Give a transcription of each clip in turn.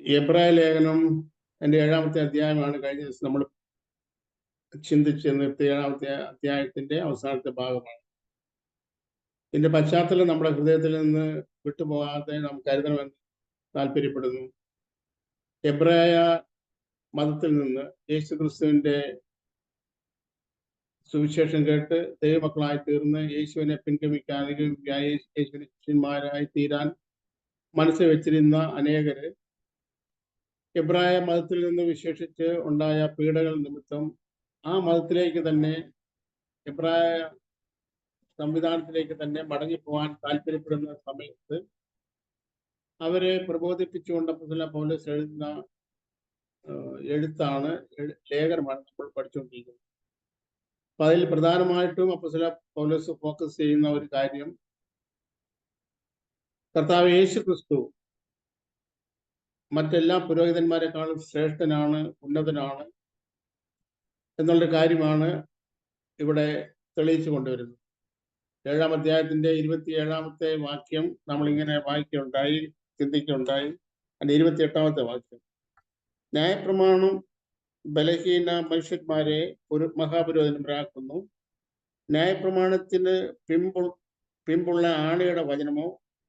എബ്രായ ലേഖനം എൻ്റെ 7-ാമത്തെ അധ്യായമാണ് കഴിഞ്ഞ ദിവസം നമ്മൾ ചിന്തിച്ച് നിർത്തിയ 7-ാമത്തെ അധ്യായത്തിന്റെ അവസാനത്തെ ഭാഗമാണ്. ഇതിന്റെ പശ്ചാത്തലം നമ്മുടെ ഹൃദയത്തിൽ നിന്ന് വിട്ടുപോകാതെ നാം കരുതണമെന്ന് താല്പര്യപ്പെടുന്നു. എബ്രായ മതത്തിൽ നിന്ന് യേശുക്രിസ്തുവിന്റെ സുവിശേഷം കേട്ട് ദൈവമക്കളായി തീർന്ന് യേശുവിനെ പിൻഗമിക്കാനും യേശുവിന്റെ ശിഷ്യന്മാരായി തീരാൻ മനസ്സിൽ വെച്ചിരുന്ന അനേകര് എബ്രായ മതത്തിൽ നിന്ന് വിശേഷിച്ച് ഉണ്ടായ പീഡകൾ നിമിത്തം ആ മതത്തിലേക്ക് തന്നെ, എബ്രായ സംവിധാനത്തിലേക്ക് തന്നെ മടങ്ങിപ്പോവാൻ താല്പര്യപ്പെടുന്ന സമയത്ത് അവരെ പ്രബോധിപ്പിച്ചുകൊണ്ട് അപ്പോസ്തലൻ പൗലോസ് എഴുതുന്ന എഴുത്താണ്, ലേഖനമാണ് നമ്മൾ പഠിച്ചുകൊണ്ടിരിക്കുന്നത്. അപ്പൊ അതിൽ പ്രധാനമായിട്ടും അപ്പോസ്തലൻ പൗലോസ് ഫോക്കസ് ചെയ്യുന്ന ഒരു കാര്യം, കർത്താവ് യേശു ക്രിസ്തു മറ്റെല്ലാ പുരോഹിതന്മാരെക്കാളും ശ്രേഷ്ഠനാണ്, ഉന്നതനാണ് എന്നുള്ള കാര്യമാണ് ഇവിടെ തെളിയിച്ചു കൊണ്ടുവരുന്നത്. 7-ാം അധ്യായത്തിന്റെ 27-ാമത്തെ വാക്യം നമ്മളിങ്ങനെ വായിക്കുകയുണ്ടായി, ചിന്തിക്കുകയുണ്ടായി. അതിന്റെ 28-ാമത്തെ വാക്യം, ന്യായപ്രമാണം ബലഹീന മനുഷ്യന്മാരെ ഒരു മഹാപുരോഹിതന്മാരാക്കുന്നു. ന്യായപ്രമാണത്തിന് പിമ്പുള്ള ആണയുടെ വചനമോ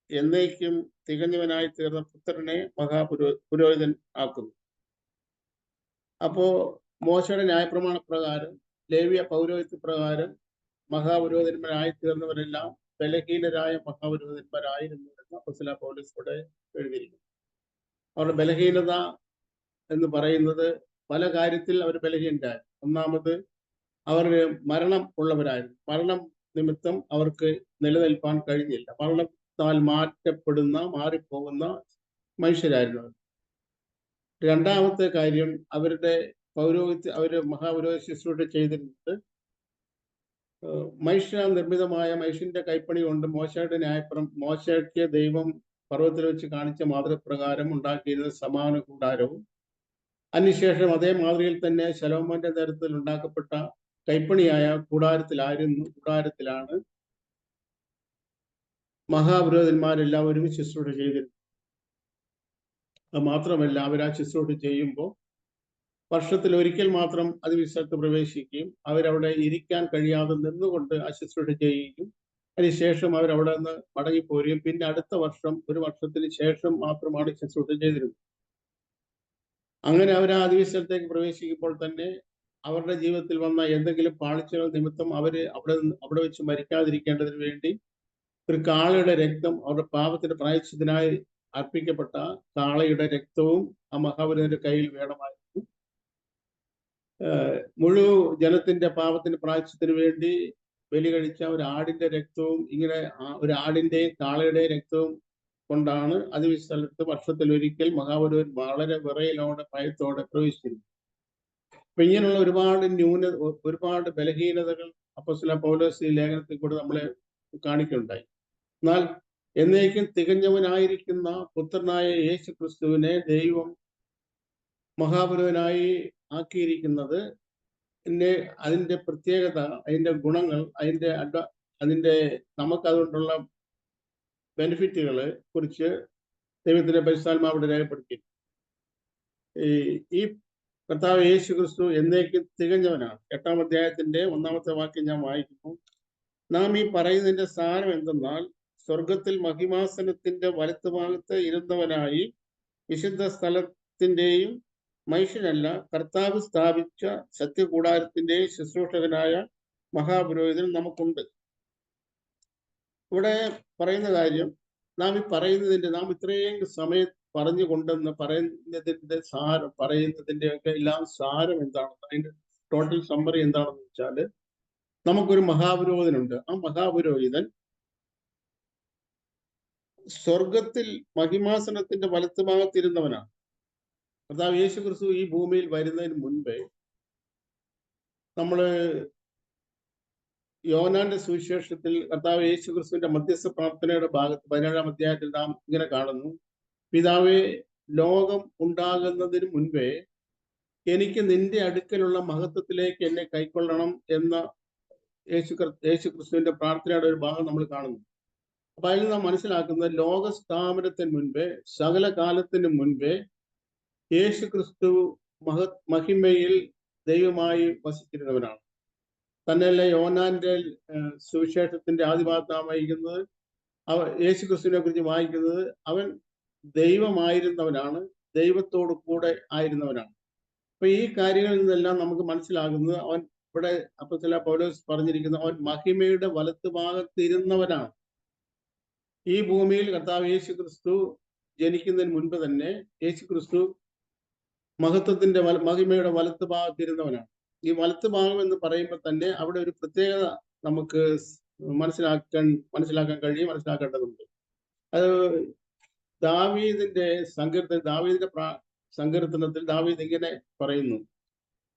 എന്നേക്കും തികഞ്ഞവനായി തീർന്ന പുത്രനെ പുരോഹിതൻ ആക്കുന്നു. അപ്പോ മോശയുടെ ന്യായപ്രമാണ പ്രകാരം, ലേവ്യ പൗരോഹിത്യ പ്രകാരം മഹാപുരോഹിതന്മാരായി തീർന്നവരെല്ലാം ബലഹീനരായ മഹാപുരോഹിതന്മാരായിരുന്നു എന്ന് അപ്പോസ്തലൻ പൗലോസ് ഇവിടെ എഴുതിയിരിക്കുന്നു. അവരുടെ ബലഹീനത എന്ന് പറയുന്നത് പല കാര്യത്തിൽ അവർ ബലഹീനരായി. ഒന്നാമത്, അവർ മരണം ഉള്ളവരായിരുന്നു. മരണം നിമിത്തം അവർക്ക് നിലനിൽപ്പാൻ കഴിഞ്ഞില്ല. മരണത്താൽ മാറിപ്പോകുന്ന മനുഷ്യരായിരുന്നു അവർ. രണ്ടാമത്തെ കാര്യം, അവരുടെ അവര് മഹാപുരോഹിത ശുശ്രൂഷ ചെയ്തിരുന്നത് മനുഷ്യ നിർമ്മിതമായ മനുഷ്യന്റെ കൈപ്പണി കൊണ്ട് മോശയ്ക്ക് ദൈവം പർവ്വതത്തിൽ വെച്ച് കാണിച്ച മാതൃപ്രകാരം ഉണ്ടാക്കിയിരുന്ന സമാന കൂടാരവും, അതിനുശേഷം അതേ മാതൃകയിൽ തന്നെ ശലോമോന്റെ നേതൃത്വത്തിൽ ഉണ്ടാക്കപ്പെട്ട കൈപ്പണിയായ കൂടാരത്തിലാണ് മഹാപുരോഹിതന്മാരെല്ലാവരും ശുശ്രൂഷ ചെയ്തിരുന്നത്. അത് മാത്രമല്ല, അവർ ആ ശുശ്രൂഷ ചെയ്യുമ്പോൾ വർഷത്തിൽ ഒരിക്കൽ മാത്രം അതിവിശുദ്ധ പ്രവേശിക്കുകയും അവരവിടെ ഇരിക്കാൻ കഴിയാതെ നിന്നുകൊണ്ട് ആ ശുശ്രൂഷ ചെയ്യുകയും അതിനുശേഷം അവരവിടെ നിന്ന് മടങ്ങിപ്പോരുകയും പിന്നെ അടുത്ത വർഷം, ഒരു വർഷത്തിന് ശേഷം മാത്രമാണ് ശുശ്രൂഷ ചെയ്തിരുന്നത്. അങ്ങനെ അവർ ആ അതിവിശുദ്ധത്തേക്ക് പ്രവേശിക്കുമ്പോൾ തന്നെ അവരുടെ ജീവിതത്തിൽ വന്ന എന്തെങ്കിലും പാളിച്ചകൾ നിമിത്തം അവര് അവിടെ വെച്ച് മരിക്കാതിരിക്കേണ്ടതിന് വേണ്ടി ഒരു കാളയുടെ രക്തം, അവരുടെ പാപത്തിന്റെ പ്രായശ്ചിത്തത്തിനായി അർപ്പിക്കപ്പെട്ട കാളയുടെ രക്തവും ആ മഹാപുരോഹിതന്റെ കയ്യിൽ വേണമായിരുന്നു. മുഴുവൻ ജനത്തിന്റെ പാപത്തിന്റെ പ്രായശ്ചിത്തത്തിന് വേണ്ടി ബലി കഴിച്ച ഒരു ആടിന്റെ രക്തവും, ഇങ്ങനെ ഒരു ആടിന്റെയും കാളയുടെയും രക്തവും കൊണ്ടാണ് അതിവിശുദ്ധ വർഷത്തിൽ ഒരിക്കൽ മഹാപുരോഹിതൻ വളരെ വിറയലോടെ ഭയത്തോടെ പ്രവേശിച്ചിരുന്നു. അപ്പൊ ഇങ്ങനെയുള്ള ഒരുപാട് ബലഹീനതകൾ അപ്പോസ്തലൻ പൗലോസ് ഈ ലേഖനത്തിൽ കൂടെ നമ്മളെ കാണിക്കുകയുണ്ടായി. എന്നാൽ എന്നേക്കും തികഞ്ഞവനായിരിക്കുന്ന പുത്രനായ യേശു ക്രിസ്തുവിനെ ദൈവം മഹാപുരോഹിതനായി ആക്കിയിരിക്കുന്നത്, അതിന്റെ പ്രത്യേകത, അതിന്റെ ഗുണങ്ങൾ, അതിന്റെ നമുക്കതുകൊണ്ടുള്ള ബെനിഫിറ്റുകളെ കുറിച്ച് ദൈവത്തിന്റെ പരിശുദ്ധാത്മാവ് രേഖപ്പെടുത്തി. ഈ കർത്താവ് യേശു ക്രിസ്തു എന്നേക്കും തികഞ്ഞവനാണ്. 8-ാം അധ്യായത്തിന്റെ 1-ാമത്തെ വാക്യം ഞാൻ വായിക്കുന്നു. നാം ഈ പറയുന്നതിന്റെ സാരം എന്തെന്നാൽ, സ്വർഗത്തിൽ മഹിമാസനത്തിന്റെ വലത്തുഭാഗത്ത് ഇരുന്നവനായി വിശുദ്ധ സ്ഥലത്തിന്റെയും മനുഷ്യനല്ല, കർത്താവ് സ്ഥാപിച്ച സത്യകൂടാരത്തിന്റെയും ശുശ്രൂഷകനായ മഹാപുരോഹിതൻ നമുക്കുണ്ട്. ഇവിടെ പറയുന്ന കാര്യം, നാം ഇത്രയും സമയം പറഞ്ഞുകൊണ്ടെന്ന് പറയുന്നതിന്റെ ഒക്കെ എല്ലാം സാരം എന്താണെന്ന്, അതിന്റെ ടോട്ടൽ സമ്മറി എന്താണെന്ന് വെച്ചാൽ, നമുക്കൊരു മഹാപുരോഹിതനുണ്ട്. ആ മഹാപുരോഹിതൻ സ്വർഗത്തിൽ മഹിമാസനത്തിന്റെ വലത്തുഭാഗത്തിരുന്നവനാണ്. കർത്താവ് യേശു ക്രിസ്തു ഈ ഭൂമിയിൽ വരുന്നതിന് മുൻപേ, നമ്മള് യോഹന്നാന്റെ സുവിശേഷത്തിൽ കർത്താവ് യേശു ക്രിസ്തുവിന്റെ മധ്യസ്ഥ പ്രാർത്ഥനയുടെ ഭാഗത്ത് 17-ാം അധ്യായത്തിൽ നാം ഇങ്ങനെ കാണുന്നു, പിതാവേ, ലോകം ഉണ്ടാകുന്നതിന് മുൻപേ എനിക്ക് നിന്റെ അടുക്കലുള്ള മഹത്വത്തിലേക്ക് എന്നെ കൈക്കൊള്ളണം എന്ന യേശു ക്രിസ്തുവിന്റെ പ്രാർത്ഥനയുടെ ഒരു ഭാഗം നമ്മൾ കാണുന്നു. അപ്പൊ അതിൽ നാം മനസ്സിലാക്കുന്നത്, ലോകസ്ഥാപനത്തിന് മുൻപേ, സകല കാലത്തിന് മുൻപേ യേശു ക്രിസ്തു മഹിമയിൽ ദൈവമായി വസിച്ചിരുന്നവനാണ്. തന്നെയല്ല യോഹന്നാന്റെ സുവിശേഷത്തിന്റെ ആദ്യഭാഗത്ത് നാം വായിക്കുന്നത്, യേശു ക്രിസ്തുവിനെ കുറിച്ച് വായിക്കുന്നത്, അവൻ ദൈവമായിരുന്നവനാണ്, ദൈവത്തോടു കൂടെ ആയിരുന്നവനാണ്. അപ്പൊ ഈ കാര്യങ്ങളിൽ നിന്നെല്ലാം നമുക്ക് മനസ്സിലാകുന്നത്, അവൻ ഇവിടെ അപ്പോസ്തലനായ പൗലോസ് പറഞ്ഞിരിക്കുന്ന, അവൻ മഹിമയുടെ വലത്തുഭാഗത്തിരുന്നവനാണ്. ഈ ഭൂമിയിൽ കർത്താവ് യേശു ക്രിസ്തു ജനിക്കുന്നതിന് മുൻപ് തന്നെ യേശു ക്രിസ്തു മഹത്വത്തിന്റെ മഹിമയുടെ വലത്തുഭാഗത്തിരുന്നവനാണ്. ഈ വലത്തുഭാഗം എന്ന് പറയുമ്പോൾ തന്നെ അവിടെ ഒരു പ്രത്യേകത നമുക്ക് മനസ്സിലാക്കാൻ മനസ്സിലാക്കേണ്ടതുണ്ട്. അത് ദാവീദിന്റെ സങ്കീർത്തനത്തിൽ ദാവീദ് ഇങ്ങനെ പറയുന്നു,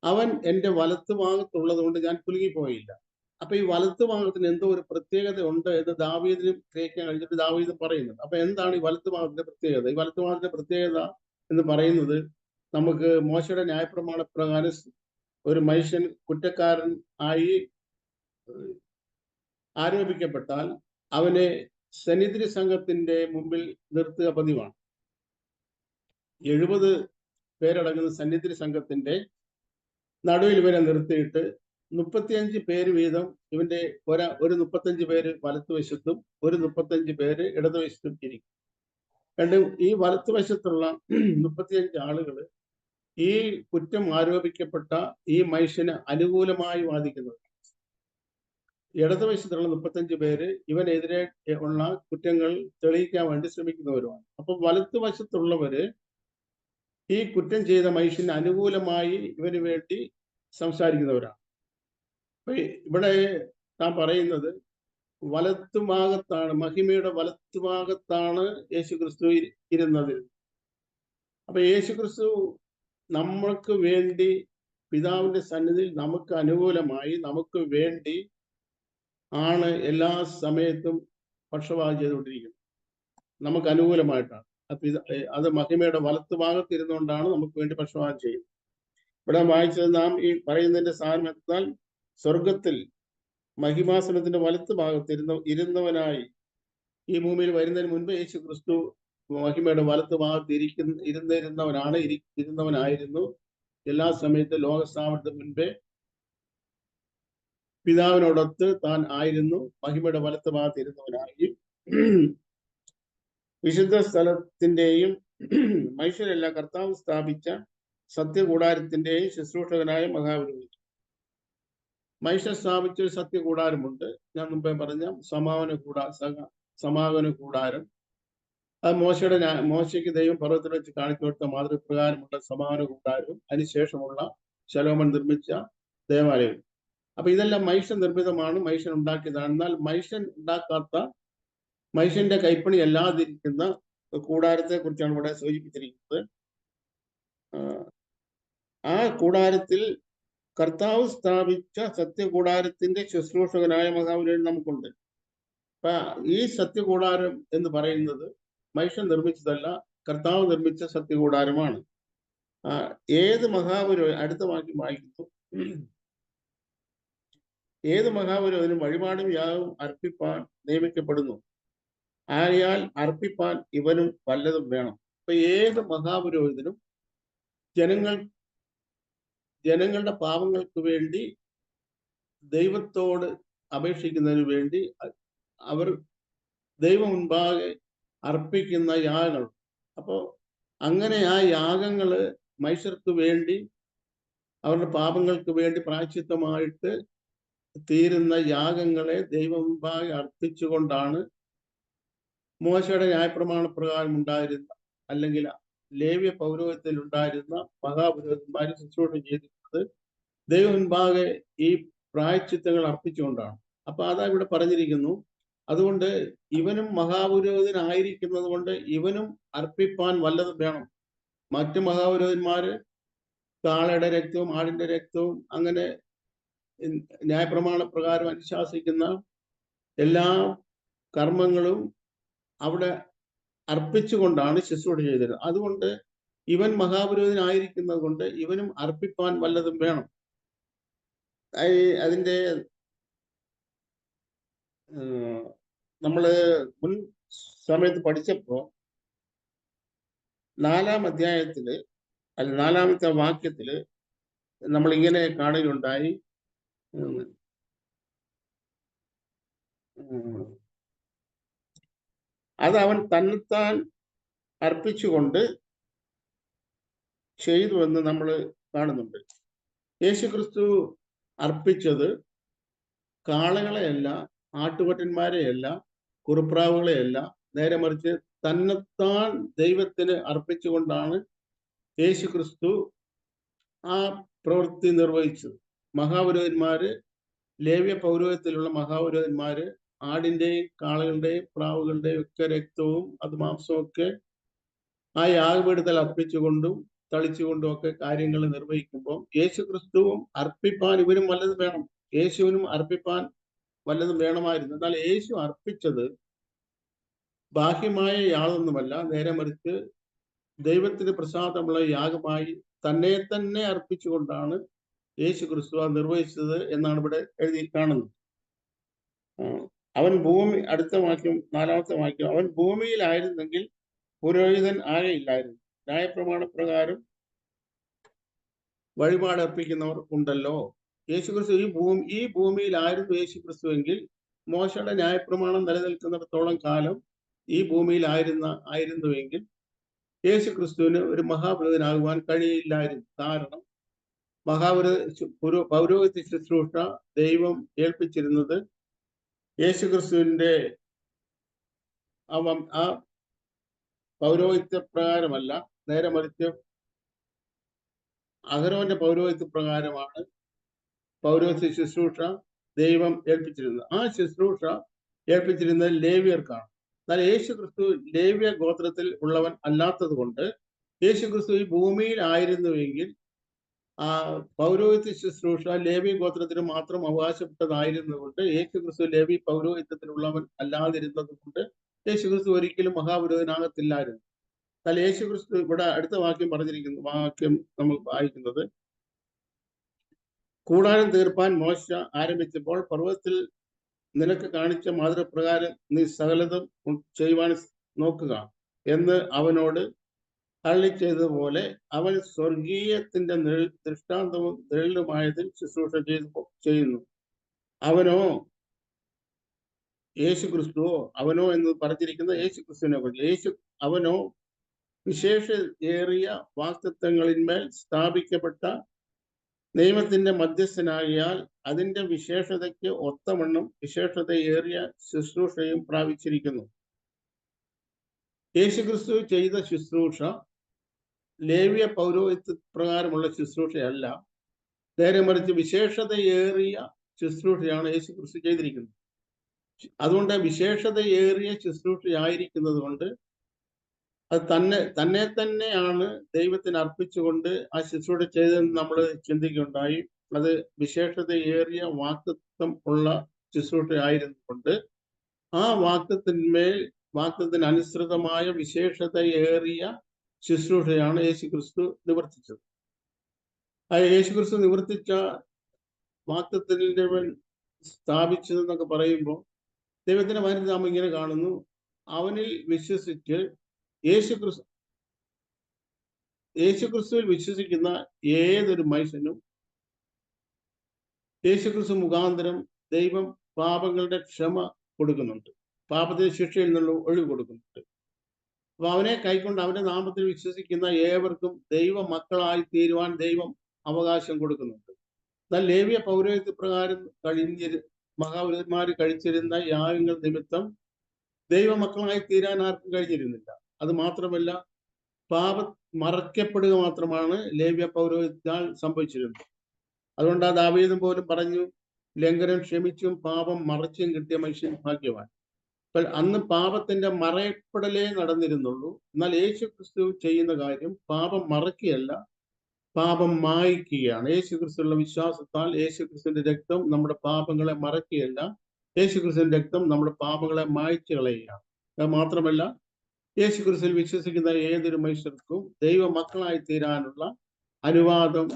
അവൻ എൻ്റെ വലത്തുഭാഗത്തുള്ളത് കൊണ്ട് ഞാൻ കുലുങ്ങിപ്പോയില്ല. അപ്പൊ ഈ വലത്തുഭാഗത്തിന് എന്തോ ഒരു പ്രത്യേകത ഉണ്ട് എന്ന് ദാവീദിനും ഗ്രഹിക്കാൻ കഴിഞ്ഞിട്ട് ദാവീദ് പറയുന്നുണ്ട്. അപ്പൊ എന്താണ് ഈ വലത്തുഭാഗത്തിന്റെ പ്രത്യേകത? ഈ വലത്തുഭാഗത്തിന്റെ പ്രത്യേകത എന്ന് പറയുന്നത്, നമുക്ക് മോശയുടെ ന്യായപ്രമാണ പ്രകാരം ഒരു മനുഷ്യൻ കുറ്റക്കാരൻ ആയി ആരോപിക്കപ്പെട്ടാൽ അവനെ സന്നിധി സംഘത്തിന്റെ മുമ്പിൽ നിർത്തുക പതിവാണ്. 70 പേരടങ്ങുന്ന സന്നിധി സംഘത്തിന്റെ നടുവിൽ ഇവരെ നിർത്തിയിട്ട് 35 പേര് വീതം, ഇവന്റെ ഒരു 35 പേര് വലത്തുവശത്തും ഒരു 35 പേര് ഇടതുവശത്തും ഇരിക്കും. രണ്ടും ഈ വലത്തുവശത്തുള്ള 35 ആളുകൾ ഈ കുറ്റം ആരോപിക്കപ്പെട്ട ഈ മനുഷ്യന് അനുകൂലമായി വാദിക്കുന്നത്. ഇടതുവശത്തുള്ള 35 പേര് ഇവനെതിരെ ഉള്ള കുറ്റങ്ങൾ തെളിയിക്കാൻ വേണ്ടി ശ്രമിക്കുന്നവരുമാണ്. അപ്പൊ വലത്തുവശത്തുള്ളവര് ഈ കുറ്റം ചെയ്ത മനുഷ്യന് അനുകൂലമായി ഇവന് വേണ്ടി സംസാരിക്കുന്നവരാണ്. അപ്പൊ ഇവിടെ താൻ പറയുന്നത്, വലത്തുഭാഗത്താണ്, മഹിമയുടെ വലത്തുഭാഗത്താണ് യേശു ക്രിസ്തു ഇരുന്നത്. അപ്പൊ യേശു ക്രിസ്തു നമ്മൾക്ക് വേണ്ടി പിതാവിന്റെ സന്നിധിയിൽ നമുക്ക് അനുകൂലമായി, നമുക്ക് വേണ്ടി ആണ് എല്ലാ സമയത്തും പക്ഷപാതം ചെയ്തുകൊണ്ടിരിക്കുന്നത്. നമുക്ക് അനുകൂലമായിട്ടാണ്. അത് മഹിമയുടെ വലത്തുഭാഗത്ത് ഇരുന്നുകൊണ്ടാണ് നമുക്ക് വേണ്ടി പക്ഷപാതം ചെയ്യുന്നത്. ഇവിടെ വായിച്ചത് നാം ഈ പറയുന്നതിന്റെ സാരം എന്നാൽ, സ്വർഗത്തിൽ മഹിമാസനത്തിന്റെ വലത്തുഭാഗത്ത് ഇരുന്നവനായി ഈ ഭൂമിയിൽ വരുന്നതിന് മുൻപ് യേശു ക്രിസ്തു മഹിമയുടെ വലത്തുഭാഗത്ത് ഇരുന്നവനായിരുന്നു. എല്ലാ സമയത്തും ലോകസ്ഥാപനത്തിന് മുൻപേ പിതാവിനോടൊത്ത് താൻ ആയിരുന്നു. മഹിമയുടെ വലത്തുഭാഗത്ത് ഇരുന്നവനായി വിശുദ്ധ സ്ഥലത്തിന്റെയും മനുഷ്യരെല്ലാം കർത്താവ് സ്ഥാപിച്ച സത്യകൂടാരത്തിന്റെയും ശുശ്രൂഷകനായ മഹാപുരോഹിതൻ. മനുഷ്യൻ സ്ഥാപിച്ച ഒരു സത്യകൂടാരമുണ്ട്. ഞാൻ മുമ്പേ പറഞ്ഞ സമാഗമന കൂടാരം. അത് മോശയ്ക്ക് ദൈവം പർവ്വതത്തിൽ വെച്ച് കാണിച്ചു കൊടുത്ത മാതൃപ്രകാരമുള്ള സമാഗമന കൂടാരവും അതിനുശേഷമുള്ള ശലോമൻ നിർമ്മിച്ച ദേവാലയവും. അപ്പൊ ഇതെല്ലാം മനുഷ്യൻ നിർമ്മിതമാണ്, മനുഷ്യൻ ഉണ്ടാക്കിയതാണ്. എന്നാൽ മനുഷ്യൻ ഉണ്ടാക്കാത്ത, മനുഷ്യന്റെ കൈപ്പണി അല്ലാതിരിക്കുന്ന കൂടാരത്തെ കുറിച്ചാണ് ഇവിടെ സൂചിപ്പിച്ചിരിക്കുന്നത്. ആ കൂടാരത്തിൽ കർത്താവ് സ്ഥാപിച്ച സത്യകൂടാരത്തിന്റെ ശുശ്രൂഷകനായ മഹാപുരോഹിതൻ നമുക്കുണ്ട്. അപ്പൊ ഈ സത്യകൂടാരം എന്ന് പറയുന്നത് മനുഷ്യൻ നിർമ്മിച്ചതല്ല, കർത്താവ് നിർമ്മിച്ച സത്യകൂടാരമാണ്. ഏത് മഹാപുരോഹിതൻ, അടുത്ത വാക്യം വായിക്കുന്നു, ഏത് മഹാപുരോഹിതനും വഴിപാടും യാഗവും അർപ്പിപ്പാൻ നിയമിക്കപ്പെടുന്നു, ആയാൽ അർപ്പിപ്പാൻ ഇവനും വല്ലതും വേണം. അപ്പൊ ഏത് മഹാപുരോഹിതനും ജനങ്ങളുടെ പാപങ്ങൾക്ക് വേണ്ടി ദൈവത്തോട് അപേക്ഷിക്കുന്നതിന് വേണ്ടി അവർ ദൈവം മുൻപാകെ അർപ്പിക്കുന്ന യാഗങ്ങൾ. അപ്പോൾ അങ്ങനെ ആ യാഗങ്ങള് മനുഷ്യർക്ക് വേണ്ടി, അവരുടെ പാപങ്ങൾക്ക് വേണ്ടി പ്രായശ്ചിത്തമായിട്ട് തീരുന്ന യാഗങ്ങളെ ദൈവം മുൻപാകെ അർപ്പിച്ചുകൊണ്ടാണ് മോശയുടെ ന്യായപ്രമാണ പ്രകാരം ഉണ്ടായിരുന്ന, അല്ലെങ്കിൽ ലേവ്യ പൗരോഹിത്യത്തിൽ ഉണ്ടായിരുന്ന മഹാപുരോഹിതന്മാരെ ശുശ്രൂഷ ചെയ്തിരുന്നത് ദൈവം മുൻപാകെ ഈ പ്രായശ്ചിത്തങ്ങൾ അർപ്പിച്ചുകൊണ്ടാണ്. അപ്പൊ അതാ ഇവിടെ പറഞ്ഞിരിക്കുന്നു, അതുകൊണ്ട് ഇവനും മഹാപുരോഹിതനായിരിക്കുന്നത് കൊണ്ട് ഇവനും അർപ്പിപ്പാൻ വല്ലതും വേണം. മറ്റു മഹാപുരോഹിതന്മാര് കാളയുടെ രക്തവും ആടിന്റെ രക്തവും അങ്ങനെ ന്യായപ്രമാണ പ്രകാരം അനുശാസിക്കുന്ന എല്ലാ കർമ്മങ്ങളും അവിടെ അർപ്പിച്ചുകൊണ്ടാണ് ശുശ്രൂഷ ചെയ്തത്. അതുകൊണ്ട് ഇവൻ മഹാപുരോഹിതനായിരിക്കുന്നത് കൊണ്ട് ഇവനും അർപ്പിപ്പാൻ വല്ലതും വേണം. അതിന്റെ നമ്മള് മുൻ സമയത്ത് പഠിച്ചപ്പോ 4-ാം അധ്യായത്തില് അല്ല 4-ാമത്തെ വാക്യത്തില് നമ്മൾ ഇങ്ങനെ കാണുകയുണ്ടായി. അത് അവൻ തന്നെത്താൻ അർപ്പിച്ചുകൊണ്ട് ചെയ്തു എന്ന് നമ്മൾ കാണുന്നുണ്ട്. യേശുക്രിസ്തു അർപ്പിച്ചത് കാളകളെയല്ല, ആട്ടുകൊറ്റന്മാരെയല്ല, കുറുപ്രാവുകളെയല്ല, നേരെ മറിച്ച് തന്നെത്താൻ ദൈവത്തിന് അർപ്പിച്ചുകൊണ്ടാണ് യേശുക്രിസ്തു ആ പ്രവൃത്തി നിർവഹിച്ചത്. മഹാപുരോഹിതന്മാര്, ലേവ്യ പൗരോഹിത്യത്തിലുള്ള മഹാപുരോഹിതന്മാര് ആടിന്റെയും കാളകളുടെയും പ്രാവുകളുടെയും ഒക്കെ രക്തവും അത് മാംസവും ഒക്കെ ആ യാഗപീഠത്തിൽ അർപ്പിച്ചുകൊണ്ടും തളിച്ചുകൊണ്ടും ഒക്കെ കാര്യങ്ങൾ നിർവഹിക്കുമ്പോൾ യേശുക്രിസ്തുവും അർപ്പിപ്പാൻ ഇവരും വല്ലതും വേണം. യേശുവിനും അർപ്പിപ്പാൻ വല്ലതും വേണമായിരുന്നു. എന്നാൽ യേശു അർപ്പിച്ചത് ബാഹ്യമായ യാതൊന്നുമല്ല, നേരെ മറിച്ച് ദൈവത്തിന് പ്രസാദമുള്ള യാഗമായി തന്നെ തന്നെ അർപ്പിച്ചുകൊണ്ടാണ് യേശു ക്രിസ്തു നിർവഹിച്ചത് എന്നാണ് ഇവിടെ എഴുതി കാണുന്നത്. അവൻ അടുത്ത വാക്യം 4-ാമത്തെ വാക്യം, അവൻ ഭൂമിയിലായിരുന്നെങ്കിൽ പുരോഹിതൻ ആകെയില്ലായിരുന്നു. ന്യായപ്രമാണ പ്രകാരം വഴിപാട് അർപ്പിക്കുന്നവർ ഉണ്ടല്ലോ. യേശുക്രിസ്തു ഈ ഭൂമിയിലായിരുന്നു യേശുക്രിസ്തു എങ്കിൽ മോശയുടെ ന്യായപ്രമാണം നിലനിൽക്കുന്നിടത്തോളം കാലം ഈ ഭൂമിയിലായിരുന്നുവെങ്കിൽ യേശുക്രിസ്തുവിന് ഒരു മഹാപുരോഹിതനാകുവാൻ കഴിയില്ലായിരുന്നു. കാരണം പൗരോഹിത്യ ശുശ്രൂഷ ദൈവം ഏൽപ്പിച്ചിരുന്നത് യേശുക്രിസ്തുവിന്റെ ആ പൗരോഹിത്യ പ്രകാരമല്ല, നേരെ മറിച്ച് അഹരോന്റെ പൗരോഹിത്യ പ്രകാരമാണ് പൗരോഹിത്യ ശുശ്രൂഷ ദൈവം ഏൽപ്പിച്ചിരുന്നത്. ആ ശുശ്രൂഷ ഏൽപ്പിച്ചിരുന്നത് ലേവ്യർക്കാണ്. എന്നാൽ യേശുക്രിസ്തു ലേവ്യ ഗോത്രത്തിൽ ഉള്ളവൻ അല്ലാത്തത് കൊണ്ട് യേശുക്രിസ്തു ഈ ഭൂമിയിൽ ആയിരുന്നുവെങ്കിൽ ആ പൗരോഹിത്യ ശുശ്രൂഷ ലേവ്യ ഗോത്രത്തിന് മാത്രം അവകാശപ്പെട്ടതായിരുന്നുകൊണ്ട് യേശുക്രിസ്തു ലേവ്യ പൗരോഹിത്യത്തിലുള്ളവൻ അല്ലാതിരുന്നത് കൊണ്ട് യേശുക്രിസ്തു ഒരിക്കലും മഹാപുരോഹിതനാകത്തില്ലായിരുന്നു. എന്നാൽ യേശുക്രിസ്തു ഇവിടെ അടുത്ത വാക്യം നമ്മൾ വായിക്കുന്നത്, കൂടാരം തീർപ്പാൻ മോശ ആരംഭിച്ചപ്പോൾ പർവ്വതത്തിൽ നിനക്ക് കാണിച്ച മാതൃപ്രകാരം നീ സകലതും ചെയ്യുവാൻ നോക്കുക എന്ന് അവനോട് അരുളി ചെയ്തതുപോലെ അവൻ സ്വർഗീയത്തിന്റെ ദൃഷ്ടാന്തവും നിഴലുമായതിൽ ശുശ്രൂഷ ചെയ്യുന്നു. അവനോ യേശുക്രിസ്തുവോ, അവനോ എന്ന് പറഞ്ഞിരിക്കുന്ന യേശുക്രിസ്തുവിനെ കുറിച്ച്, അവനോ വിശേഷേറിയ വാക്തത്വങ്ങളിന്മേൽ സ്ഥാപിക്കപ്പെട്ട നിയമത്തിന്റെ മധ്യസ്ഥനാകിയാൽ അതിന്റെ വിശേഷതയ്ക്ക് ഒത്തവണ്ണം വിശേഷതയേറിയ ശുശ്രൂഷയും പ്രാപിച്ചിരിക്കുന്നു. യേശുക്രിസ്തു ചെയ്ത ശുശ്രൂഷ ലേവ്യ പൗരോഹിത്യ പ്രകാരമുള്ള ശുശ്രൂഷയല്ല, നേരെ മറിച്ച് വിശേഷതയേറിയ ശുശ്രൂഷയാണ് യേശുക്രിസ്തു ചെയ്തിരിക്കുന്നത്. അതുകൊണ്ട് വിശേഷതയേറിയ ശുശ്രൂഷയായിരിക്കുന്നത് കൊണ്ട് അത് തന്നെ തന്നെയാണ് ദൈവത്തിന് അർപ്പിച്ചുകൊണ്ട് ആ ശുശ്രൂഷ ചെയ്തതെന്ന് നമ്മൾ ചിന്തിക്കുകയുണ്ടായി. അത് വിശേഷതയേറിയ വാക്തത്വം ഉള്ള ശുശ്രൂഷയായിരുന്നുകൊണ്ട് ആ വാക്തത്തിന് അനുസൃതമായ വിശേഷതയേറിയ ശുശ്രൂഷയാണ് യേശുക്രിസ്തു നിവർത്തിച്ചത്. ആ യേശുക്രിസ്തു നിവർത്തിച്ച വാക്തത്തിന്റെ മേൽ സ്ഥാപിച്ചതെന്നൊക്കെ പറയുമ്പോൾ ദൈവത്തിന്റെ വചനത്തിൽ നാം ഇങ്ങനെ കാണുന്നു, അവനിൽ വിശ്വസിച്ച് യേശുക്രിസ്തുവിൽ വിശ്വസിക്കുന്ന ഏതൊരു മനുഷ്യനും യേശുക്രിസ്തു മുഖാന്തരം ദൈവം പാപങ്ങളുടെ ക്ഷമ കൊടുക്കുന്നുണ്ട്, പാപത്തിന്റെ ശിക്ഷയിൽ നിന്നുള്ള ഒഴിവ് കൊടുക്കുന്നുണ്ട്. അപ്പൊ അവനെ കൈക്കൊണ്ട് അവന്റെ നാമത്തിൽ വിശ്വസിക്കുന്ന ഏവർക്കും ദൈവ മക്കളായി തീരുവാൻ ദൈവം അവകാശം കൊടുക്കുന്നുണ്ട്. എന്നാൽ ലേവ്യ പൗരോഹിത്യ പ്രകാരം മഹാപുരോഹിതന്മാര് കഴിച്ചിരുന്ന യാഗങ്ങൾ നിമിത്തം ദൈവമക്കളായി തീരാൻ ആർക്കും കഴിഞ്ഞിരുന്നില്ല. അത് മാത്രമല്ല, മറയ്ക്കപ്പെടുക മാത്രമാണ് ലേവ്യ പൗരോഹിത്യാൽ സംഭവിച്ചിരുന്നത്. അതുകൊണ്ട് ആ ദാവീദും പോലും പറഞ്ഞു, ലംഘനം ക്ഷമിച്ചും പാപം മറച്ചും കിട്ടിയ മനുഷ്യൻ ഭാഗ്യവാൻ. അപ്പോൾ അന്ന് പാപത്തിന്റെ മറയപ്പെടലേ നടന്നിരുന്നുള്ളൂ. എന്നാൽ യേശുക്രിസ്തു ചെയ്യുന്ന കാര്യം പാപം മറയ്ക്കുകയല്ല, പാപം മായ്ക്കുകയാണ്. യേശുക്രിസ്തുവിലുള്ള വിശ്വാസത്താൽ യേശുക്രിസ്തുവിന്റെ രക്തം നമ്മുടെ പാപങ്ങളെ മറയ്ക്കുകയല്ല, യേശുക്രിസ്തുവിന്റെ രക്തം നമ്മുടെ പാപങ്ങളെ മായ്ച്ചു കളയുകയാണ്. അത് മാത്രമല്ല, യേശുക്രിസ്തുവിൽ വിശ്വസിക്കുന്ന ഏതൊരു മനുഷ്യർക്കും ദൈവ മക്കളായി തീരാനുള്ള അനുവാദം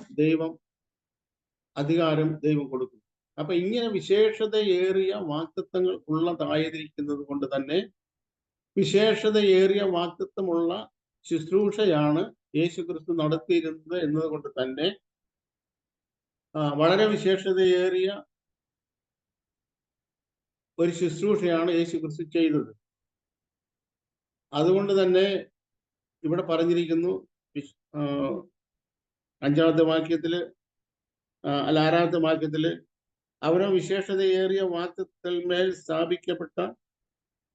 അധികാരം ദൈവം കൊടുക്കുന്നു. അപ്പൊ ഇങ്ങനെ വിശേഷതയേറിയ വാക്തത്വങ്ങൾ ഉള്ളതായിരിക്കുന്നത് കൊണ്ട് തന്നെ വിശേഷതയേറിയ വാക്തത്വമുള്ള ശുശ്രൂഷയാണ് യേശു ക്രിസ്തു നടത്തിയിരുന്നത് എന്നതുകൊണ്ട് തന്നെ വളരെ വിശേഷതയേറിയ ഒരു ശുശ്രൂഷയാണ് യേശു ക്രിസ്തു ചെയ്തത്. അതുകൊണ്ട് തന്നെ ഇവിടെ പറഞ്ഞിരിക്കുന്നു 5-ാമത്തെ വാക്യത്തില് അല്ല 6-ാമത്തെ വാക്യത്തില് അവരോ വിശേഷതയേറിയ വാക്തത്തിന്മേൽ സ്ഥാപിക്കപ്പെട്ട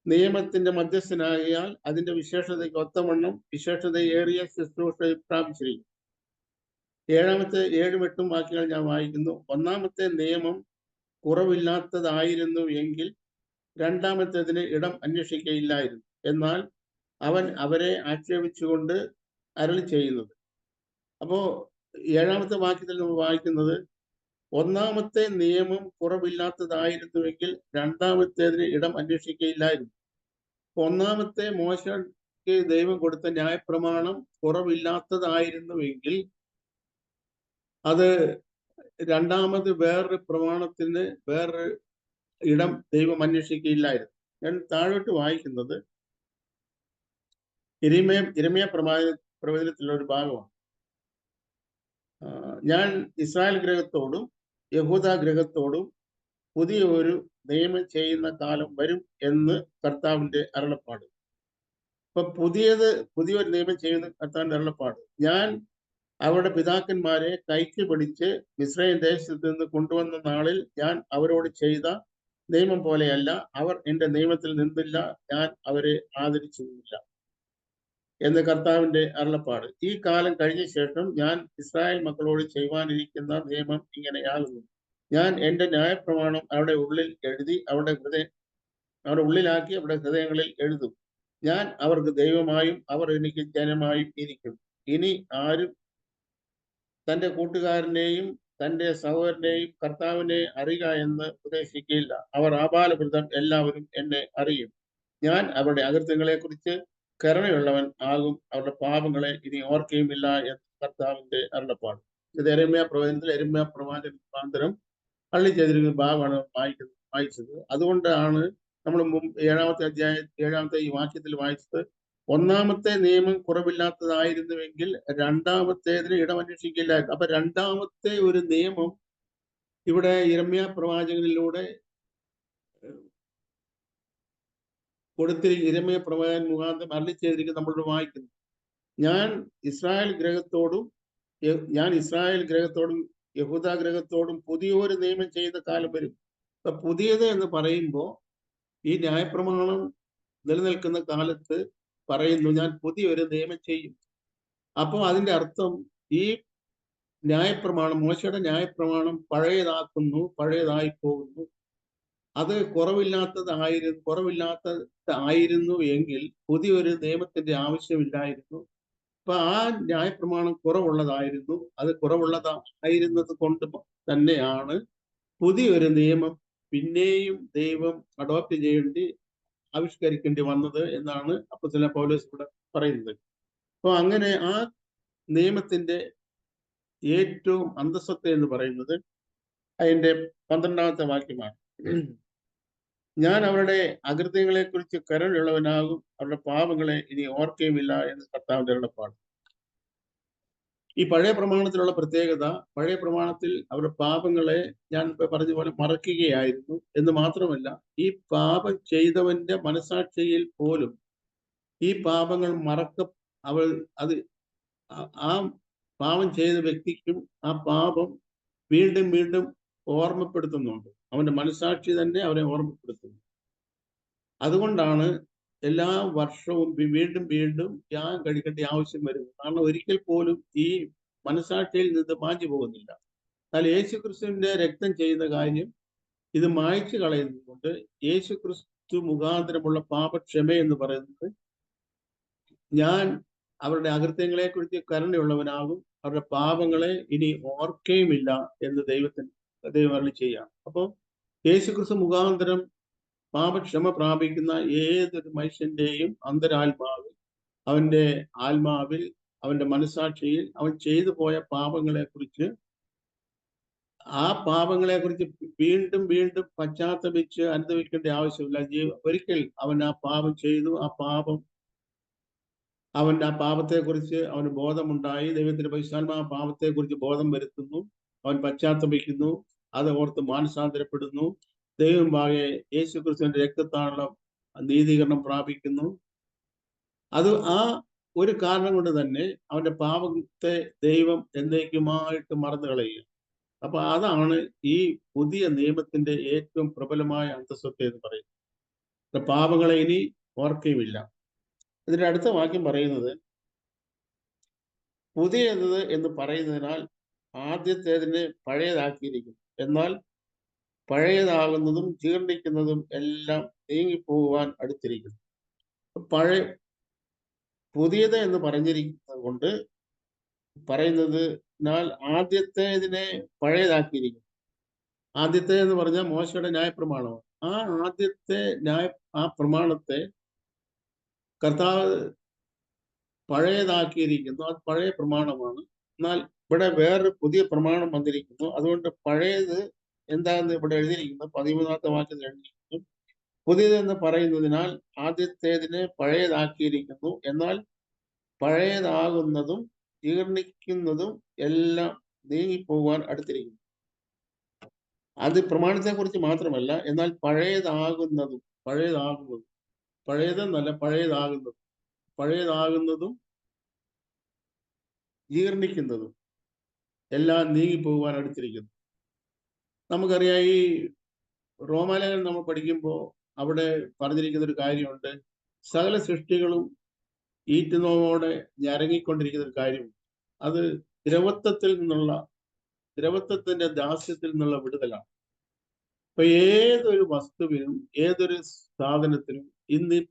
നിയമത്തിന്റെ മധ്യസ്ഥനാകിയാൽ അതിന്റെ വിശേഷതയ്ക്ക് ഒത്തവണ്ണം വിശേഷതയേറിയ ശുശ്രൂഷ പ്രാപിച്ചിരിക്കും. 7-ാമത്തെ 7-8 വാക്യങ്ങൾ ഞാൻ വായിക്കുന്നു. ഒന്നാമത്തെ നിയമം കുറവില്ലാത്തതായിരുന്നു എങ്കിൽ രണ്ടാമത്തേതിന് ഇടം അന്വേഷിക്കയില്ലായിരുന്നു. എന്നാൽ അവൻ അവരെ ആക്ഷേപിച്ചുകൊണ്ട് അരുളി ചെയ്യുന്നത്. അപ്പോ 7-ാമത്തെ വാക്യത്തിൽ നമ്മൾ വായിക്കുന്നത് ഒന്നാമത്തെ നിയമം കുറവില്ലാത്തതായിരുന്നുവെങ്കിൽ രണ്ടാമത്തേതിന് ഇടം അന്വേഷിക്കയില്ലായിരുന്നു. ഒന്നാമത്തെ മോശയ്ക്ക് ദൈവം കൊടുത്ത ന്യായപ്രമാണം കുറവില്ലാത്തതായിരുന്നുവെങ്കിൽ അത് രണ്ടാമത് വേറൊരു പ്രമാണത്തിന് വേറൊരു ഇടം ദൈവം അന്വേഷിക്കയില്ലായിരുന്നു. ഞാൻ താഴോട്ട് വായിക്കുന്നത് ഇരമ്യാ പ്രവചനത്തിലുള്ള ഒരു ഭാഗമാണ്. ഞാൻ ഇസ്രായേൽ ഗൃഹത്തോടും യഹൂദ ഗൃഹത്തോടും പുതിയ ഒരു നിയമം ചെയ്യുന്ന കാലം വരും എന്ന് കർത്താവിന്റെ അരുളപ്പാട്. അപ്പൊ പുതിയൊരു നിയമം ചെയ്യുന്ന കർത്താവിന്റെ അരുളപ്പാട്. ഞാൻ അവരുടെ പിതാക്കന്മാരെ കൈക്ക് പിടിച്ച് മിസ്രയീം ദേശത്ത് നിന്ന് കൊണ്ടുവന്ന നാളിൽ ഞാൻ അവരോട് ചെയ്ത നിയമം പോലെയല്ല. അവർ എന്റെ നിയമത്തിൽ നിന്നില്ല, ഞാൻ അവരെ ആദരിച്ചില്ല എന്ന് കർത്താവിന്റെ അരുളപ്പാട്. ഈ കാലം കഴിഞ്ഞ ശേഷം ഞാൻ ഇസ്രായേൽ മക്കളോട് ചെയ്യുവാനിരിക്കുന്ന നിയമം ഇങ്ങനെയാകുന്നു. ഞാൻ എന്റെ ന്യായപ്രമാണം അവരുടെ ഉള്ളിൽ എഴുതി അവരുടെ ഉള്ളിലാക്കി അവരുടെ ഹൃദയങ്ങളിൽ എഴുതും. ഞാൻ അവർക്ക് ദൈവമായും അവർ എനിക്ക് ജനമായും ഇരിക്കും. ഇനി ആരും തന്റെ കൂട്ടുകാരനെയും തന്റെ സഹോദരനെയും കർത്താവിനെ അറിയുക എന്ന് ഉപദേശിക്കുകയില്ല. അവർ ആബാലവൃദ്ധം എല്ലാവരും എന്നെ അറിയും. ഞാൻ അവരുടെ അകൃത്യങ്ങളെ കുറിച്ച് കരുണയുള്ളവൻ ആകും. അവരുടെ പാപങ്ങളെ ഇനി ഓർക്കുകയുമില്ല എന്ന് കർത്താവിന്റെ അരുളപ്പാട്. ഇത് യിരെമ്യാ പ്രവചനത്തിൽ യിരെമ്യാ പ്രവാചകൻ മുഖാന്തരം അരുളി ചെയ്തിരിക്കുന്ന ഭാഗമാണ് വായിച്ചത്. അതുകൊണ്ടാണ് നമ്മൾ 7-ാമത്തെ അധ്യായം 7-ാമത്തെ ഈ വാക്യത്തിൽ വായിച്ചത് ഒന്നാമത്തെ നിയമം കുറവില്ലാത്തതായിരുന്നുവെങ്കിൽ രണ്ടാമത്തേതിന് ഇടം അന്വേഷിക്കില്ലായിരുന്നു. അപ്പൊ രണ്ടാമത്തെ ഒരു നിയമം ഇവിടെ യിരെമ്യാ പ്രവാചകനിലൂടെ യിരെമ്യാ പ്രവാചകൻ മുഖാന്തരം അരുളി ചെയ്തിരിക്കുന്നത് നമ്മളോട് വായിക്കുന്നു. ഞാൻ ഇസ്രായേൽ ഗ്രഹത്തോടും യഹൂദ ഗ്രഹത്തോടും പുതിയൊരു നിയമം ചെയ്ത കാലം വരും. അപ്പൊ പുതിയത് എന്ന് പറയുമ്പോൾ ഈ ന്യായപ്രമാണം നിലനിൽക്കുന്ന കാലത്ത് പറയുന്നു ഞാൻ പുതിയൊരു നിയമം ചെയ്യും. അപ്പോൾ അതിന്റെ അർത്ഥം ഈ ന്യായപ്രമാണം, മോശയുടെ ന്യായപ്രമാണം പഴയതായി പോകുന്നു. അത് കുറവില്ലാത്തതായിരുന്നു എങ്കിൽ പുതിയൊരു നിയമത്തിന്റെ ആവശ്യമില്ലായിരുന്നു. അപ്പൊ ആ ന്യായപ്രമാണം കുറവുള്ളതായിരുന്നു. അത് കുറവുള്ളതായിരുന്നത് കൊണ്ട് തന്നെയാണ് പുതിയൊരു നിയമം പിന്നെയും ദൈവം അഡോപ്റ്റ് ആവിഷ്കരിക്കേണ്ടി വന്നത് എന്നാണ് അപ്പോസ്തലൻ പൗലോസ് ഇവിടെ പറയുന്നത്. അപ്പൊ അങ്ങനെ ആ നിയമത്തിന്റെ ഏറ്റവും അന്തസ്സത്ത എന്ന് പറയുന്നത് അതിന്റെ 12-ാമത്തെ വാക്യമാണ്. ഞാൻ അവരുടെ അകൃത്യങ്ങളെ കുറിച്ച് കരുണയുള്ളവനാകും, അവരുടെ പാപങ്ങളെ ഇനി ഓർക്കുകയുമില്ല എന്ന് കർത്താവിന്റെ അരുളപ്പാട്. ഈ പഴയ പ്രമാണത്തിലുള്ള പ്രത്യേകത, പഴയ പ്രമാണത്തിൽ അവരുടെ പാപങ്ങളെ ഞാൻ പറഞ്ഞ പോലെ മറക്കുകയായിരുന്നു എന്ന് മാത്രമല്ല, ഈ പാപം ചെയ്തവന്റെ മനസാക്ഷിയിൽ പോലും ഈ പാപങ്ങൾ ആ പാപം ചെയ്ത വ്യക്തിക്കും ആ പാപം വീണ്ടും വീണ്ടും ഓർമ്മപ്പെടുത്തുന്നുണ്ട്. അവന്റെ മനസാക്ഷി തന്നെ അവരെ ഓർമ്മപ്പെടുത്തുന്നു. അതുകൊണ്ടാണ് എല്ലാ വർഷവും വീണ്ടും വീണ്ടും യാഗം കഴിക്കേണ്ട ആവശ്യം വരുന്നത്. കാരണം ഒരിക്കൽ പോലും ഈ മനസാക്ഷിയിൽ നിന്ന് മാഞ്ഞു പോകുന്നില്ല. എന്നാൽ യേശുക്രിസ്തുവിന്റെ രക്തം ചെയ്യുന്ന കാര്യം ഇത് മായ്ച്ചു കളയുന്നതുകൊണ്ട് യേശുക്രിസ്തു മുഖാന്തരമുള്ള പാപക്ഷമ എന്ന് പറയുന്നത് ഞാൻ അവരുടെ അകൃത്യങ്ങളെ കുറിച്ച് കരുണയുള്ളവനാകും, അവരുടെ പാപങ്ങളെ ഇനി ഓർക്കുകയുമില്ല എന്ന് ദൈവം അരുളി ചെയ്യാം. അപ്പോൾ യേശുക്രിസ്തു മുഖാന്തരം പാപക്ഷമ പ്രാപിക്കുന്ന ഏതൊരു മനുഷ്യന്റെയും അന്തരാത്മാവിൽ, അവന്റെ ആത്മാവിൽ, അവന്റെ മനസാക്ഷിയിൽ അവൻ ചെയ്തു പോയ പാപങ്ങളെ കുറിച്ച് വീണ്ടും വീണ്ടും പശ്ചാത്തപിച്ച് അനുഭവിക്കേണ്ട ആവശ്യമില്ല. ഒരിക്കൽ അവൻ ആ പാപം ചെയ്തു, ആ പാപം അവന്റെ ആ പാപത്തെക്കുറിച്ച് അവന് ബോധമുണ്ടായി. ദൈവത്തിന്റെ പരിശുദ്ധാത്മാവ് പാപത്തെക്കുറിച്ച് ബോധം വരുത്തുന്നു. അവൻ പശ്ചാത്തപിക്കുന്നു. അത് ഓർത്ത് മാനസാന്തരപ്പെടുന്നു. ദൈവം ഭാഗെ യേശു ക്രിസ്തുവിന്റെ രക്തത്താലുള്ള നീതീകരണം പ്രാപിക്കുന്നു. അത് ആ ഒരു കാരണം കൊണ്ട് തന്നെ അവന്റെ പാപത്തെ ദൈവം എന്നേക്കുമായിട്ട് മറന്നു കളയുക. അപ്പൊ അതാണ് ഈ പുതിയ നിയമത്തിന്റെ ഏറ്റവും പ്രബലമായ അന്തസ്വത്ത എന്ന് പറയുന്നത്. പാപങ്ങളെ ഇനി ഓർക്കുകയുമില്ല. ഇതിന്റെ അടുത്ത വാക്യം പറയുന്നത്, പുതിയത് എന്ന് പറയുന്നതിനാൽ ആദ്യത്തേതിനെ പഴയതാക്കിയിരിക്കും, എന്നാൽ പഴയതാകുന്നതും ജീർണിക്കുന്നതും എല്ലാം നീങ്ങിപ്പോകുവാൻ അടുത്തിരിക്കുന്നു. പുതിയത് എന്ന് പറഞ്ഞിരിക്കുന്നത് കൊണ്ട് പറയുന്നതിനാൽ ആദ്യത്തേതിനെ പഴയതാക്കിയിരിക്കും. ആദ്യത്തെ എന്ന് പറഞ്ഞാൽ മോശയുടെ ന്യായപ്രമാണമാണ്. ആ ആദ്യത്തെ ആ പ്രമാണത്തെ കർത്താവ് പഴയതാക്കിയിരിക്കുന്നു. അത് പഴയ പ്രമാണമാണ്. എന്നാൽ ഇവിടെ വേറൊരു പുതിയ പ്രമാണം വന്നിരിക്കുന്നു. അതുകൊണ്ട് പഴയത് എന്താണെന്ന് ഇവിടെ എഴുതിയിരിക്കുന്നു. 13-ാമത്തെ വാക്യത്തിൽ എഴുതിയിരിക്കുന്നു, പുതിയതെന്ന് പറയുന്നതിനാൽ ആദ്യത്തേതിനെ പഴയതാക്കിയിരിക്കുന്നു, എന്നാൽ പഴയതാകുന്നതും ജീർണിക്കുന്നതും എല്ലാം നീങ്ങിപ്പോകുവാൻ അടുത്തിരിക്കുന്നു. അത് പ്രമാണത്തെ കുറിച്ച് മാത്രമല്ല, എന്നാൽ പഴയതാകുന്നതും പഴയതെന്നല്ല, പഴയതാകുന്നതും ജീർണിക്കുന്നതും എല്ലാം നീങ്ങിപ്പോകുവാൻ അടുത്തിരിക്കുന്നു. നമുക്കറിയാം, ഈ റോമാലേഖനം നമ്മൾ പഠിക്കുമ്പോൾ അവിടെ പറഞ്ഞിരിക്കുന്ന ഒരു കാര്യമുണ്ട്. സകല സൃഷ്ടികളും ഈറ്റുനോവോടെ ഞരങ്ങിക്കൊണ്ടിരിക്കുന്ന ഒരു കാര്യമുണ്ട്. അത് ദ്രവത്വത്തിന്റെ ദാസ്യത്തിൽ നിന്നുള്ള വിടുതലാണ്. ഇപ്പൊ ഏതൊരു വസ്തുവിനും ഏതൊരു സാധനത്തിനും ഇന്ന് ഈ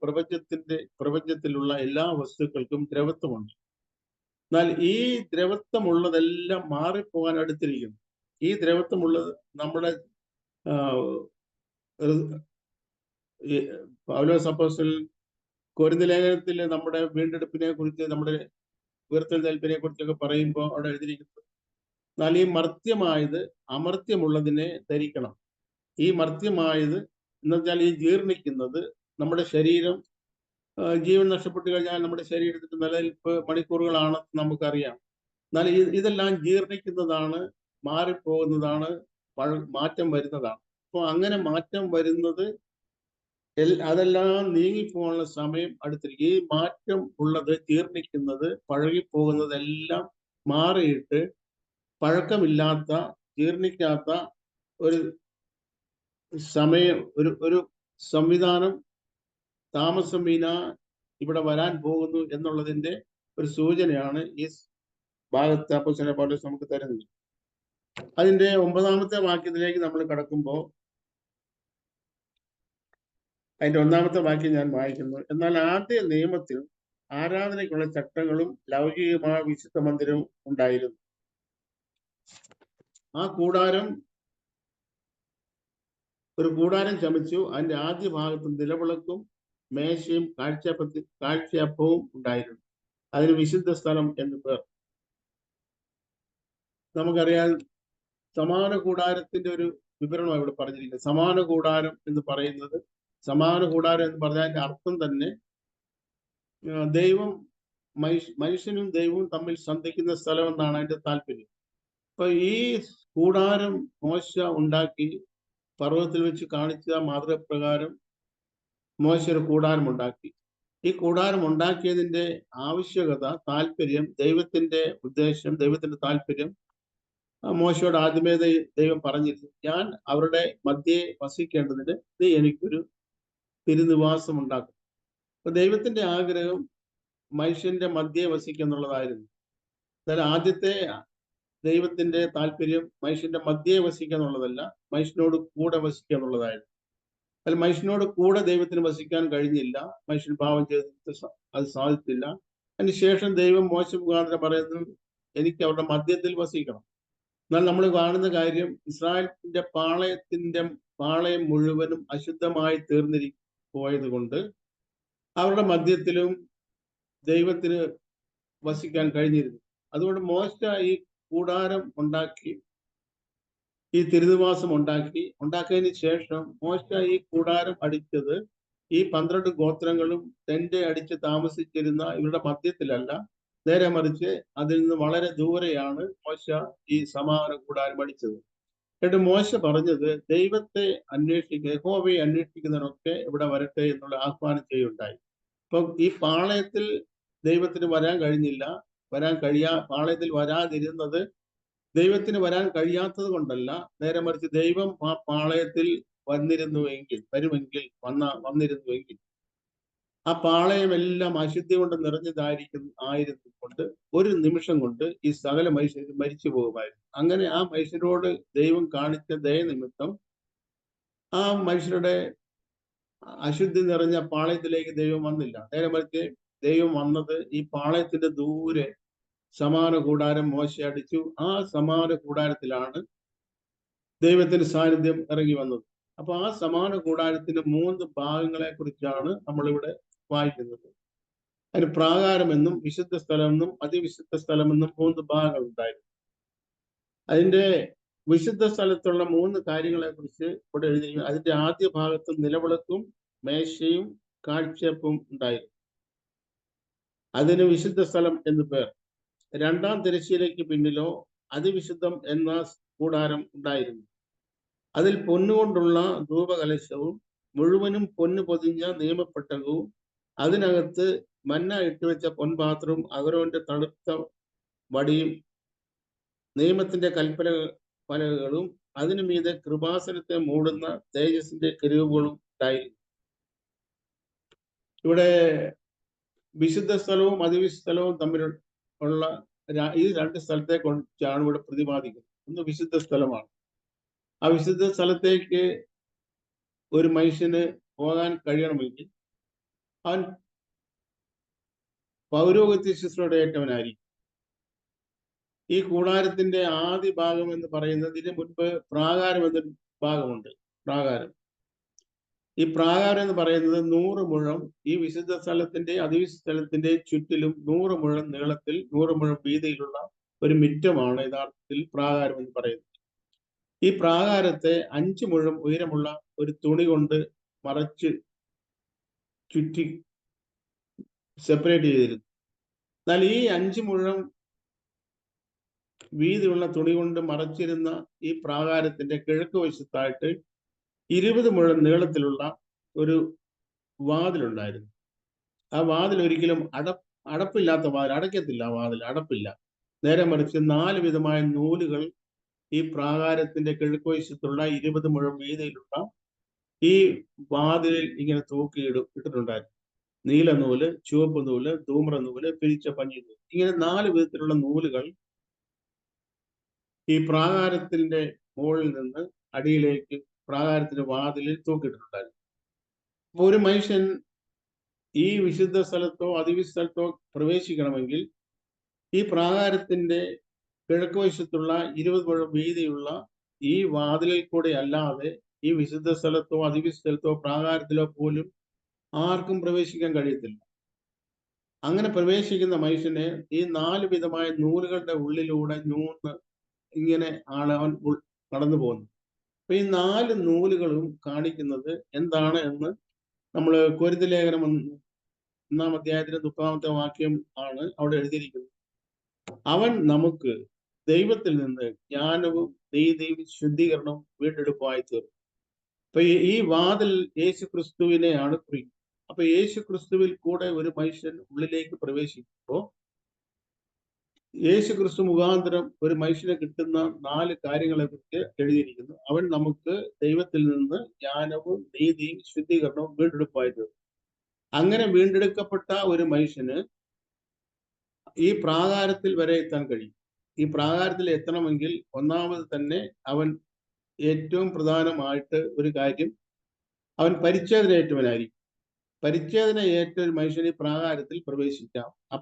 പ്രപഞ്ചത്തിലുള്ള എല്ലാ വസ്തുക്കൾക്കും ദ്രവത്വമുണ്ട്. എന്നാൽ ഈ ദ്രവത്വമുള്ളതെല്ലാം മാറിപ്പോകാൻ അടുത്തിരിക്കുന്നു. ഈ ദ്രവത്വമുള്ളത് നമ്മുടെ പൗലോസ് അപ്പോസ്തലൻ കൊരിന്ത്യർ ലേഖനത്തിൽ നമ്മുടെ വീണ്ടെടുപ്പിനെ കുറിച്ച്, നമ്മുടെ ഉയർത്തെഴുന്നേൽപ്പിനെ കുറിച്ചൊക്കെ പറയുമ്പോൾ അവിടെ എഴുതിയിരിക്കുന്നത്, എന്നാൽ ഈ മർത്യമായത് അമർത്യമുള്ളതിനെ ധരിക്കണം. ഈ മർത്യമായത് എന്ന് വെച്ചാൽ ഈ ജീർണിക്കുന്നത്, നമ്മുടെ ശരീരം ജീവൻ നഷ്ടപ്പെട്ടു കഴിഞ്ഞാൽ നമ്മുടെ ശരീരത്തിന്റെ നിലനിൽപ്പ് മണിക്കൂറുകളാണെന്ന് നമുക്കറിയാം. എന്നാൽ ഇതെല്ലാം ജീർണിക്കുന്നതാണ്, മാറിപ്പോകുന്നതാണ്, മാറ്റം വരുന്നതാണ്. അപ്പോൾ അങ്ങനെ മാറ്റം വരുന്നത് അതെല്ലാം നീങ്ങിപ്പോകാനുള്ള സമയം അടുത്തിരിക്കും. ഈ മാറ്റം ഉള്ളത്, ജീർണിക്കുന്നത്, പഴകിപ്പോകുന്നതെല്ലാം മാറിയിട്ട് പഴക്കമില്ലാത്ത, ജീർണിക്കാത്ത ഒരു സമയം, ഒരു സംവിധാനം താമസം വിനാ ഇവിടെ വരാൻ പോകുന്നു എന്നുള്ളതിന്റെ ഒരു സൂചനയാണ് ഈ ഭാഗത്ത് അപ്പോസ്തലൻ പൗലോസ് നമുക്ക് തരുന്നത്. അതിന്റെ 9-ാമത്തെ വാക്യത്തിലേക്ക് നമ്മൾ കടക്കുമ്പോൾ അതിന്റെ 1-ാമത്തെ വാക്യം ഞാൻ വായിക്കുന്നു. എന്നാൽ ആദ്യ നിയമത്തിൽ ആരാധനയ്ക്കുള്ള ചട്ടങ്ങളും ലൗകികമായ വിശുദ്ധ മന്ദിരവും ഉണ്ടായിരുന്നു. ഒരു കൂടാരം ചമച്ചു. അതിന്റെ ആദ്യ ഭാഗത്ത് നിലവിളക്കും മേശയും കാഴ്ചയപ്പവും ഉണ്ടായിരുന്നു. അതിന് വിശുദ്ധ സ്ഥലം എന്ന് പേർ. നമുക്കറിയാം, സമാന കൂടാരത്തിന്റെ ഒരു വിവരണമാണ് ഇവിടെ പറഞ്ഞിരിക്കുന്നത്. സമാന കൂടാരം എന്ന് പറഞ്ഞതിന്റെ അർത്ഥം തന്നെ മനുഷ്യനും ദൈവവും തമ്മിൽ സന്ധിക്കുന്ന സ്ഥലം എന്നാണ് അതിന്റെ താല്പര്യം. അപ്പൊ ഈ കൂടാരം മോശ ഉണ്ടാക്കി, പർവ്വതത്തിൽ വെച്ച് കാണിച്ച മാതൃകപ്രകാരം മോശ ഒരു കൂടാരം ഉണ്ടാക്കി. ഈ കൂടാരം ഉണ്ടാക്കിയതിന്റെ ആവശ്യകത, താല്പര്യം, ദൈവത്തിന്റെ ഉദ്ദേശം, ദൈവത്തിന്റെ താല്പര്യം മോശയോട് ആദ്യമേ ദൈവം പറഞ്ഞിരുന്നു, ഞാൻ അവരുടെ മധ്യേ വസിക്കേണ്ടതിന് നീ എനിക്കൊരു തിരുനിവാസം ഉണ്ടാക്കും. അപ്പൊ ദൈവത്തിന്റെ ആഗ്രഹം മനുഷ്യന്റെ മധ്യേ വസിക്കുക എന്നുള്ളതായിരുന്നു. എന്നാൽ ആദ്യത്തെ ദൈവത്തിന്റെ താല്പര്യം മനുഷ്യന്റെ മധ്യേ വസിക്കുക എന്നുള്ളതല്ല, മനുഷ്യനോട് കൂടെ വസിക്കുക എന്നുള്ളതായിരുന്നു. അതിൽ മനുഷ്യനോട് കൂടെ ദൈവത്തിന് വസിക്കാൻ കഴിഞ്ഞില്ല. മനുഷ്യൻ പാപം ചെയ്തിട്ട് അത് സാധിച്ചില്ല. അതിനുശേഷം ദൈവം മോശ മുഖാന്തരം പറയുന്നു, എനിക്ക് അവരുടെ മധ്യത്തിൽ വസിക്കണം. എന്നാൽ നമ്മൾ കാണുന്ന കാര്യം, ഇസ്രായേലിന്റെ പാളയം മുഴുവനും അശുദ്ധമായി പോയത് കൊണ്ട് അവരുടെ മധ്യത്തിലും ദൈവത്തിന് വസിക്കാൻ കഴിഞ്ഞിരുന്നു. അതുകൊണ്ട് മോശ ഈ കൂടാരം ഉണ്ടാക്കി, ഈ തിരുനിവാസം ഉണ്ടാക്കിയതിന് ശേഷം മോശ ഈ കൂടാരം അടിച്ചത് ഈ 12 ഗോത്രങ്ങളും ടെന്റ് അടിച്ച് താമസിച്ചിരുന്ന ഇവരുടെ മധ്യത്തിലല്ല, നേരെ മറിച്ച് അതിൽ നിന്ന് വളരെ ദൂരെയാണ് മോശ ഈ സമാഗമന കൂടാരം അടിച്ചത്. എന്നിട്ട് മോശ പറഞ്ഞത്, ദൈവത്തെ അന്വേഷിക്കുക, യഹോവയെ അന്വേഷിക്കുന്നവരൊക്കെ ഇവിടെ വരട്ടെ എന്നുള്ള ആഹ്വാനം ചെയ്യുണ്ടായി. അപ്പം ഈ പാളയത്തിൽ ദൈവത്തിന് വരാൻ കഴിഞ്ഞില്ല. പാളയത്തിൽ വരാതിരുന്നത് ദൈവത്തിന് വരാൻ കഴിയാത്തത് കൊണ്ടല്ല, നേരെ മറിച്ച് ദൈവം ആ പാളയത്തിൽ വന്നിരുന്നുവെങ്കിൽ ആ പാളയമെല്ലാം അശുദ്ധി കൊണ്ട് ആയിരുന്നുകൊണ്ട് ഒരു നിമിഷം കൊണ്ട് ഈ സകല മനുഷ്യരും മരിച്ചു പോകുമായിരുന്നു. അങ്ങനെ ആ മനുഷ്യരോട് ദൈവം കാണിച്ച ദയനിമിത്തം ആ മനുഷ്യരുടെ അശുദ്ധി നിറഞ്ഞ പാളയത്തിലേക്ക് ദൈവം വന്നില്ല. നേരെ മറിച്ച് ദൈവം വന്നത് ഈ പാളയത്തിന്റെ ദൂരെ സമാഗമന കൂടാരം മോശ അടിച്ചു. ആ സമാഗമന കൂടാരത്തിലാണ് ദൈവത്തിന്റെ സാന്നിധ്യം ഇറങ്ങി വന്നത്. അപ്പൊ ആ സമാഗമന കൂടാരത്തിന്റെ 3 ഭാഗങ്ങളെ കുറിച്ചാണ് നമ്മളിവിടെ വായിക്കുന്നത്. അതിന് പ്രാകാരമെന്നും വിശുദ്ധ സ്ഥലമെന്നും അതിവിശുദ്ധ സ്ഥലമെന്നും 3 ഭാഗങ്ങൾ ഉണ്ടായിരുന്നു. അതിന്റെ വിശുദ്ധ സ്ഥലത്തുള്ള 3 കാര്യങ്ങളെ കുറിച്ച് ഇവിടെ എഴുതിയിരിക്കുന്നു. അതിന്റെ ആദ്യ ഭാഗത്ത് നിലവിളക്കും മേശയും കാഴ്ചയപ്പും ഉണ്ടായിരുന്നു. അതിന് വിശുദ്ധ സ്ഥലം എന്ന് പേർ. രണ്ടാം തിരശ്ശീലയ്ക്ക് പിന്നിലോ അതിവിശുദ്ധം എന്ന കൂടാരം ഉണ്ടായിരുന്നു. അതിൽ പൊന്നുകൊണ്ടുള്ള ധൂപകലശവും മുഴുവനും പൊന്നു പൊതിഞ്ഞ നിയമപ്പെട്ടകവും അതിനകത്ത് മന്ന ഇട്ടുവെച്ച പൊൻപാത്രവും അഹരോന്റെ തണുത്ത വടിയും നിയമത്തിന്റെ പലകകളും അതിനു മീതെ കൃപാസനത്തെ മൂടുന്ന തേജസ്സിന്റെ കെരൂബുകളും ഉണ്ടായിരുന്നു. ഇവിടെ വിശുദ്ധ സ്ഥലവും അതിവിശുദ്ധ സ്ഥലവും തമ്മിലുള്ള ഈ 2 സ്ഥലത്തെ കുറിച്ചാണ് ഇവിടെ പ്രതിപാദിക്കുന്നത്. ഒന്ന് വിശുദ്ധ സ്ഥലമാണ്. ആ വിശുദ്ധ സ്ഥലത്തേക്ക് ഒരു മനുഷ്യന് പോകാൻ കഴിയണമെങ്കിൽ അവൻ പൗരോഹിത്യ ശുശ്രൂഷയേറ്റവനായിരിക്കും. ഈ കൂടാരത്തിന്റെ ആദ്യ ഭാഗം എന്ന് പറയുന്നത്, ഇതിന് മുൻപ് പ്രാകാരം എന്നൊരു ഭാഗമുണ്ട്. ഈ പ്രാകാരം എന്ന് പറയുന്നത് 100 മുഴം, ഈ വിശുദ്ധ സ്ഥലത്തിന്റെ അതിവിശുദ്ധ സ്ഥലത്തിന്റെ ചുറ്റിലും 100 മുഴം നീളത്തിൽ 100 മുഴം വീതിയിലുള്ള ഒരു മുറ്റമാണ് യഥാർത്ഥത്തിൽ പ്രാകാരം എന്ന് പറയുന്നത്. ഈ പ്രാകാരത്തെ 5 മുഴം ഉയരമുള്ള ഒരു തുണി കൊണ്ട് മറച്ച് ചുറ്റി സെപ്പറേറ്റ് ചെയ്തിരുന്നു. എന്നാൽ ഈ 5 മുഴം വീതിയുള്ള തുണി കൊണ്ട് മറച്ചിരുന്ന ഈ പ്രാകാരത്തിന്റെ കിഴക്ക് വശത്തായിട്ട് 20 മുഴം നീളത്തിലുള്ള ഒരു വാതിലുണ്ടായിരുന്നു. ആ വാതിൽ ഒരിക്കലും അടപ്പില്ലാത്ത വാതിൽ, അടയ്ക്കത്തില്ല. ആ വാതിൽ അടപ്പില്ല. നേരെ മറിച്ച് 4 വിധമായ നൂലുകൾ ഈ പ്രാകാരത്തിന്റെ കിഴക്ക് വശത്തുള്ള 20 മുഴം വീതിയിലുള്ള ഈ വാതിലിൽ ഇങ്ങനെ ഇട്ടിട്ടുണ്ടായിരുന്നു. നീല നൂല്, ചുവപ്പ് നൂല്, ധൂമ്ര നൂല്, പിരിച്ച പഞ്ഞി നൂല്, ഇങ്ങനെ 4 വിധത്തിലുള്ള നൂലുകൾ ഈ പ്രാകാരത്തിന്റെ മുകളിൽ നിന്ന് അടിയിലേക്ക് പ്രാകാരത്തിന്റെ വാതിലിൽ തൂക്കിയിട്ടിട്ടുണ്ടായിരുന്നു. അപ്പൊ ഒരു മനുഷ്യൻ ഈ വിശുദ്ധ സ്ഥലത്തോ അതിവിശുദ്ധ സ്ഥലത്തോ പ്രവേശിക്കണമെങ്കിൽ ഈ പ്രാകാരത്തിന്റെ കിഴക്ക് വശത്തുള്ള 20 മുഴം വീതിയുള്ള ഈ വാതിലിൽ കൂടെ അല്ലാതെ ഈ വിശുദ്ധ സ്ഥലത്തോ അതിവിശുദ്ധ സ്ഥലത്തോ പ്രാകാരത്തിലോ പോലും ആർക്കും പ്രവേശിക്കാൻ കഴിയത്തില്ല. അങ്ങനെ പ്രവേശിക്കുന്ന മനുഷ്യനെ ഈ 4 വിധമായ നൂലുകളുടെ ഉള്ളിലൂടെ ഇങ്ങനെ ആണ് അവൻ കടന്നു പോകുന്നത്. അപ്പൊ ഈ 4 നൂലുകളും കാണിക്കുന്നത് എന്താണ് എന്ന് നമ്മൾ കൊരിന്ത്യർ ലേഖനം 1-ാം അധ്യായത്തിന്റെ 30-ാമത്തെ വാക്യം ആണ് അവിടെ എഴുതിയിരിക്കുന്നത്. അവൻ നമുക്ക് ദൈവത്തിൽ നിന്ന് ജ്ഞാനവും നീതിയും ശുദ്ധീകരണവും വീണ്ടെടുപ്പായി തീർന്നു. അപ്പൊ ഈ വാതിൽ യേശു ക്രിസ്തുവിനെയാണ് കുറിക്കുന്നത്. അപ്പൊ യേശു ക്രിസ്തുവിൽ കൂടെ ഒരു മനുഷ്യൻ ഉള്ളിലേക്ക് പ്രവേശിക്കുമ്പോൾ യേശു ക്രിസ്തു മുഖാന്തരം ഒരു മനുഷ്യനെ കിട്ടുന്ന 4 കാര്യങ്ങളെ കുറിച്ച് എഴുതിയിരിക്കുന്നു. അവൻ നമുക്ക് ദൈവത്തിൽ നിന്ന് ജ്ഞാനവും നീതിയും ശുദ്ധീകരണവും വീണ്ടെടുപ്പായി തീർന്നു. അങ്ങനെ വീണ്ടെടുക്കപ്പെട്ട ഒരു മനുഷ്യന് ഈ പ്രാകാരത്തിൽ വരെ എത്താൻ കഴിയും. ഈ പ്രാകാരത്തിൽ എത്തണമെങ്കിൽ ഒന്നാമത് തന്നെ അവൻ ഏറ്റവും പ്രധാനമായിട്ട് ഒരു കാര്യം, അവൻ പരിച്ഛേദന ഏറ്റവനായിരിക്കും. പരിച്ഛേദന ഏറ്റ ഒരു മനുഷ്യന് ഈ പ്രാകാരത്തിൽ പ്രവേശിക്കാം. ആ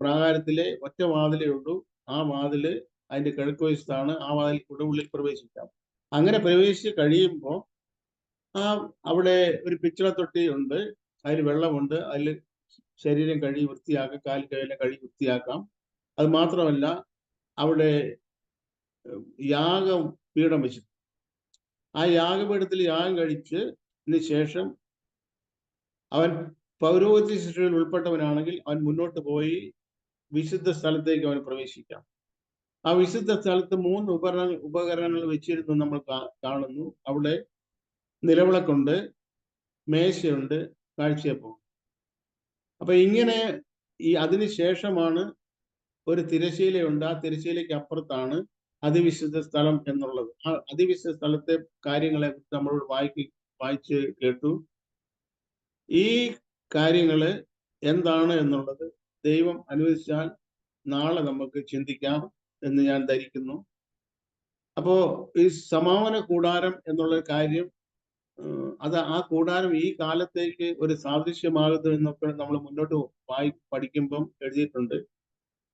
പ്രാകാരത്തിലെ ഒറ്റ വാതിലേ ഉള്ളൂ. ആ വാതില് അതിന്റെ കിഴക്ക് വശത്താണ്. ആ വാതിൽ കൂടെ ഉള്ളിൽ പ്രവേശിക്കാം. അങ്ങനെ പ്രവേശിച്ച് കഴിയുമ്പോൾ അവിടെ ഒരു പിച്ചളത്തൊട്ടി ഉണ്ട്, അതിൽ വെള്ളമുണ്ട്, അതിൽ ശരീരം കഴുകി വൃത്തിയാക്കാം, കാലും കൈയെല്ലാം കഴുകി വൃത്തിയാക്കാം. അത് മാത്രമല്ല, അവിടെ യാഗപീഠം വെച്ചിട്ടുണ്ട്. ആ യാഗപീഠത്തിൽ യാഗം കഴിച്ചതിന് ശേഷം അവൻ പൗരോഹിത്യ ശുശ്രൂഷയിൽ ഉൾപ്പെട്ടവനാണെങ്കിൽ അവൻ മുന്നോട്ട് പോയി വിശുദ്ധ സ്ഥലത്തേക്ക് അവന് പ്രവേശിക്കാം. ആ വിശുദ്ധ സ്ഥലത്ത് 3 ഉപകരണങ്ങൾ വെച്ചിരുന്നു നമ്മൾ കാണുന്നു. അവിടെ നിലവിളക്കുണ്ട്, മേശയുണ്ട്, കാഴ്ചയപ്പം. അപ്പൊ ഇങ്ങനെ അതിനുശേഷമാണ് ഒരു തിരശ്ശീലയുണ്ട്. ആ തിരശ്ശീലയ്ക്ക് അപ്പുറത്താണ് അതിവിശുദ്ധ സ്ഥലം എന്നുള്ളത്. ആ അതിവിശുദ്ധ സ്ഥലത്തെ കാര്യങ്ങളെ നമ്മളോട് വായിച്ച് കേട്ടു. ഈ കാര്യങ്ങള് എന്താണ് എന്നുള്ളത് ദൈവം അനുവദിച്ചാൽ നാളെ നമുക്ക് ചിന്തിക്കാം എന്ന് ഞാൻ ധരിക്കുന്നു. അപ്പോ ഈ സമാപന കൂടാരം എന്നുള്ള കാര്യം, ആ കൂടാരം ഈ കാലത്തേക്ക് ഒരു സാദൃശ്യമാകുന്നു എന്നൊക്കെ നമ്മൾ മുന്നോട്ട് പഠിക്കുമ്പം എഴുതിയിട്ടുണ്ട്.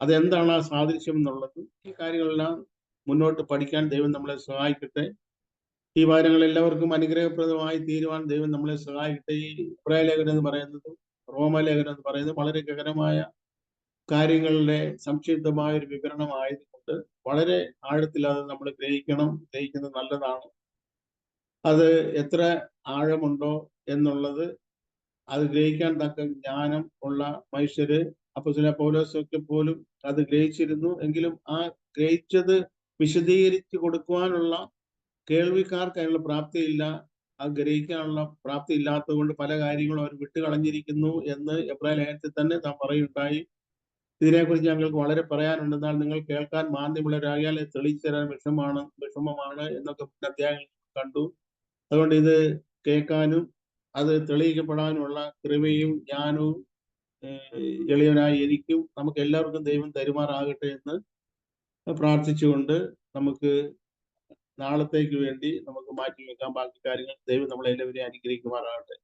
അതെന്താണ് ആ സാദൃശ്യം എന്നുള്ളത്, ഈ കാര്യങ്ങളെല്ലാം മുന്നോട്ട് പഠിക്കാൻ ദൈവം നമ്മളെ സഹായിക്കട്ടെ. ഈ വാരങ്ങൾ എല്ലാവർക്കും അനുഗ്രഹപ്രദമായി തീരുവാൻ ദൈവം നമ്മളെ സഹായിക്കട്ടെ. ഈ ഇബ്രായലേഖനം എന്ന് പറയുന്നതും റോമാലേഖനം എന്ന് പറയുന്നത് വളരെ ഗഹനമായ കാര്യങ്ങളുടെ സംക്ഷിപ്തമായ ഒരു വിവരണമായതുകൊണ്ട് വളരെ ആഴത്തിൽ അത് നമ്മൾ ഗ്രഹിക്കുന്നത് നല്ലതാണ്. അത് എത്ര ആഴമുണ്ടോ എന്നുള്ളത് അത് ഗ്രഹിക്കാൻ തക്ക ജ്ഞാനം ഉള്ള മനുഷ്യര് അപ്പോസ്തലനായ പൗലോസൊക്കെ പോലും അത് ഗ്രഹിച്ചിരുന്നു. എങ്കിലും ആ ഗ്രഹിച്ചത് വിശദീകരിച്ച് കൊടുക്കുവാനുള്ള കേൾവിക്കാർക്ക് അതിനുള്ള പ്രാപ്തിയില്ല. അത് ഗ്രഹിക്കാനുള്ള പ്രാപ്തി ഇല്ലാത്തത് കൊണ്ട് പല കാര്യങ്ങളും അവർ വിട്ടുകളഞ്ഞിരിക്കുന്നു എന്ന് എബ്രായ ലേഖനത്തിൽ തന്നെ നാം പറയുണ്ടായി. ഇതിനെക്കുറിച്ച് ഞങ്ങൾക്ക് വളരെ പറയാനുണ്ടെന്നാൽ നിങ്ങൾ കേൾക്കാൻ മാന്യമുള്ളവരായാൽ തെളിയിച്ചു തരാൻ വിഷമമാണ് എന്നൊക്കെ അധ്യായങ്ങൾ കണ്ടു. അതുകൊണ്ട് ഇത് കേൾക്കാനും അത് തെളിയിക്കപ്പെടാനുമുള്ള കൃപയും ജ്ഞാനവും എളിയവനായി എനിക്കും നമുക്ക് എല്ലാവർക്കും ദൈവം തരുമാറാകട്ടെ എന്ന് പ്രാർത്ഥിച്ചുകൊണ്ട് നമുക്ക് നാളത്തേക്ക് വേണ്ടി നമുക്ക് മാറ്റി വെക്കാം ബാക്കി കാര്യങ്ങൾ. ദൈവം നമ്മളെല്ലാവരെയും അനുഗ്രഹിക്കുമാറാകട്ടെ.